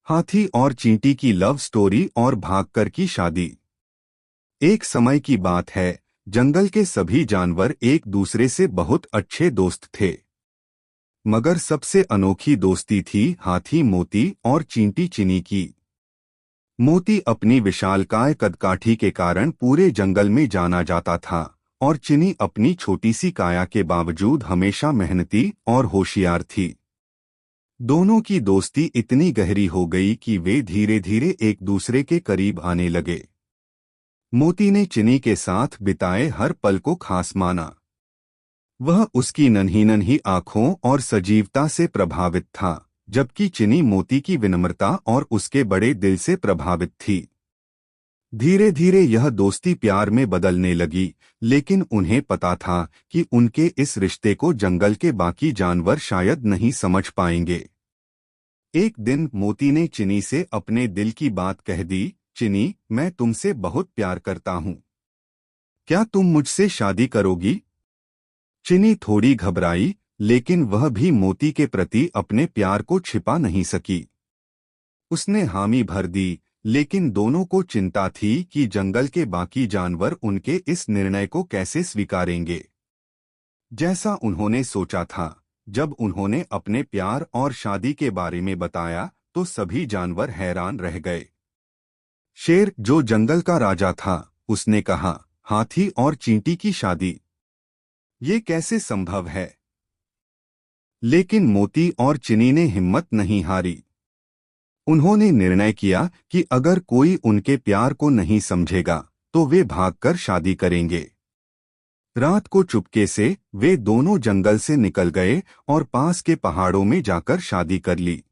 हाथी और चींटी की लव स्टोरी और भागकर की शादी। एक समय की बात है, जंगल के सभी जानवर एक दूसरे से बहुत अच्छे दोस्त थे। मगर सबसे अनोखी दोस्ती थी हाथी मोती और चींटी चिनी की। मोती अपनी विशालकाय कदकाठी के कारण पूरे जंगल में जाना जाता था और चिनी अपनी छोटी सी काया के बावजूद हमेशा मेहनती और होशियार थी। दोनों की दोस्ती इतनी गहरी हो गई कि वे धीरे धीरे एक दूसरे के करीब आने लगे। मोती ने चिनी के साथ बिताए हर पल को खास माना। वह उसकी नन्ही नन्ही आंखों और सजीवता से प्रभावित था, जबकि चिनी मोती की विनम्रता और उसके बड़े दिल से प्रभावित थी। धीरे धीरे यह दोस्ती प्यार में बदलने लगी, लेकिन उन्हें पता था कि उनके इस रिश्ते को जंगल के बाकी जानवर शायद नहीं समझ पाएंगे। एक दिन मोती ने चिनी से अपने दिल की बात कह दी, चिनी, मैं तुमसे बहुत प्यार करता हूँ। क्या तुम मुझसे शादी करोगी? चिनी थोड़ी घबराई, लेकिन वह भी मोती के प्रति अपने प्यार को छिपा नहीं सकी। उसने हामी भर दी, लेकिन दोनों को चिंता थी कि जंगल के बाकी जानवर उनके इस निर्णय को कैसे स्वीकारेंगे। जैसा उन्होंने सोचा था, जब उन्होंने अपने प्यार और शादी के बारे में बताया तो सभी जानवर हैरान रह गए। शेर, जो जंगल का राजा था, उसने कहा, हाथी और चींटी की शादी, ये कैसे संभव है? लेकिन मोती और चिनी ने हिम्मत नहीं हारी। उन्होंने निर्णय किया कि अगर कोई उनके प्यार को नहीं समझेगा तो वे भागकर शादी करेंगे। रात को चुपके से वे दोनों जंगल से निकल गए और पास के पहाड़ों में जाकर शादी कर ली।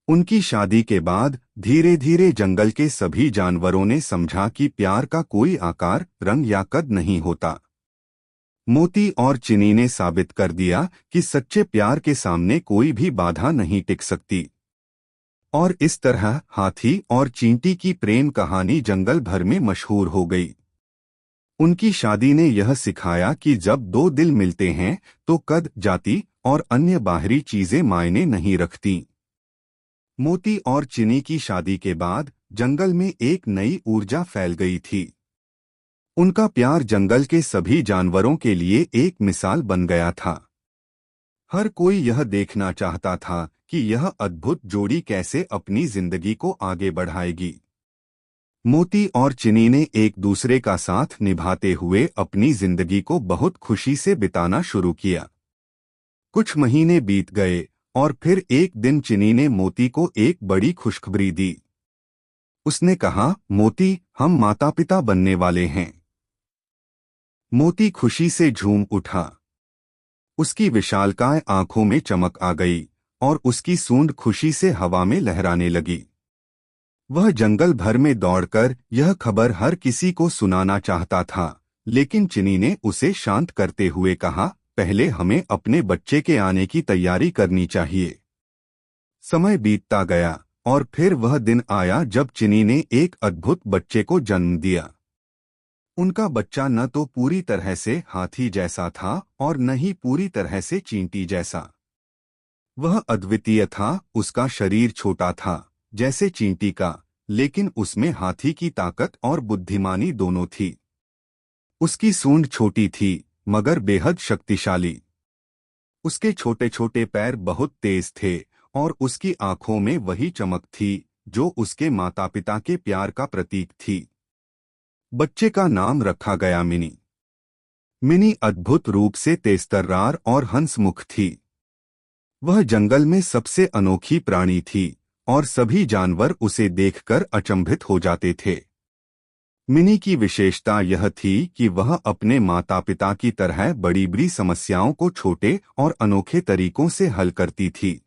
उनकी शादी के बाद धीरे धीरे जंगल के सभी जानवरों ने समझा कि प्यार का कोई आकार, रंग या कद नहीं होता। मोती और चिनी ने साबित कर दिया कि सच्चे प्यार के सामने कोई भी बाधा नहीं टिक सकती। और इस तरह हाथी और चींटी की प्रेम कहानी जंगल भर में मशहूर हो गई। उनकी शादी ने यह सिखाया कि जब दो दिल मिलते हैं तो कद, जाति और अन्य बाहरी चीजें मायने नहीं रखती। मोती और चिनी की शादी के बाद जंगल में एक नई ऊर्जा फैल गई थी। उनका प्यार जंगल के सभी जानवरों के लिए एक मिसाल बन गया था। हर कोई यह देखना चाहता था कि यह अद्भुत जोड़ी कैसे अपनी जिंदगी को आगे बढ़ाएगी। मोती और चिनी ने एक दूसरे का साथ निभाते हुए अपनी जिंदगी को बहुत खुशी से बिताना शुरू किया। कुछ महीने बीत गए और फिर एक दिन चिनी ने मोती को एक बड़ी खुशखबरी दी। उसने कहा, मोती, हम माता पिता बनने वाले हैं। मोती खुशी से झूम उठा। उसकी विशालकाय आंखों में चमक आ गई और उसकी सूंड खुशी से हवा में लहराने लगी। वह जंगल भर में दौड़कर यह खबर हर किसी को सुनाना चाहता था, लेकिन चिनी ने उसे शांत करते हुए कहा, पहले हमें अपने बच्चे के आने की तैयारी करनी चाहिए। समय बीतता गया और फिर वह दिन आया जब चिनी ने एक अद्भुत बच्चे को जन्म दिया। उनका बच्चा न तो पूरी तरह से हाथी जैसा था और न ही पूरी तरह से चींटी जैसा। वह अद्वितीय था। उसका शरीर छोटा था जैसे चींटी का, लेकिन उसमें हाथी की ताकत और बुद्धिमानी दोनों थी। उसकी सूंड छोटी थी मगर बेहद शक्तिशाली। उसके छोटे छोटे पैर बहुत तेज थे और उसकी आंखों में वही चमक थी जो उसके माता पिता के प्यार का प्रतीक थी। बच्चे का नाम रखा गया मिनी। मिनी अद्भुत रूप से तेजतर्रार और हंसमुख थी। वह जंगल में सबसे अनोखी प्राणी थी और सभी जानवर उसे देखकर अचंभित हो जाते थे। मिनी की विशेषता यह थी कि वह अपने माता पिता की तरह बड़ी बड़ी समस्याओं को छोटे और अनोखे तरीकों से हल करती थी।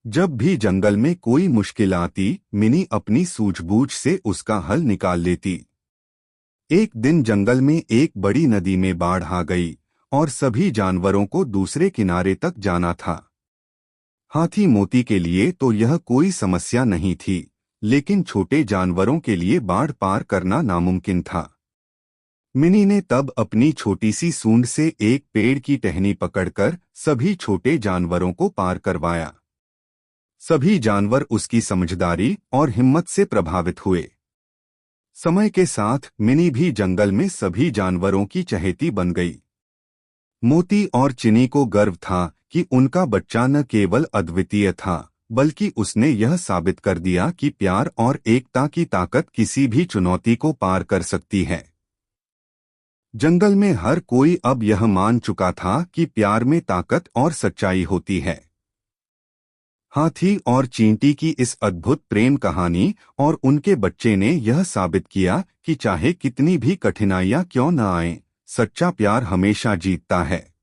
जब भी जंगल में कोई मुश्किल आती, मिनी अपनी सूझबूझ से उसका हल निकाल लेती। एक दिन जंगल में एक बड़ी नदी में बाढ़ आ गई और सभी जानवरों को दूसरे किनारे तक जाना था। हाथी मोती के लिए तो यह कोई समस्या नहीं थी, लेकिन छोटे जानवरों के लिए बाढ़ पार करना नामुमकिन था। मिनी ने तब अपनी छोटी सी सूंड से एक पेड़ की टहनी पकड़कर सभी छोटे जानवरों को पार करवाया। सभी जानवर उसकी समझदारी और हिम्मत से प्रभावित हुए। समय के साथ मिनी भी जंगल में सभी जानवरों की चहेती बन गई। मोती और चिनी को गर्व था कि उनका बच्चा न केवल अद्वितीय था, बल्कि उसने यह साबित कर दिया कि प्यार और एकता की ताकत किसी भी चुनौती को पार कर सकती है। जंगल में हर कोई अब यह मान चुका था कि प्यार में ताकत और सच्चाई होती है। हाथी और चींटी की इस अद्भुत प्रेम कहानी और उनके बच्चे ने यह साबित किया कि चाहे कितनी भी कठिनाइयां क्यों न आएं, सच्चा प्यार हमेशा जीतता है।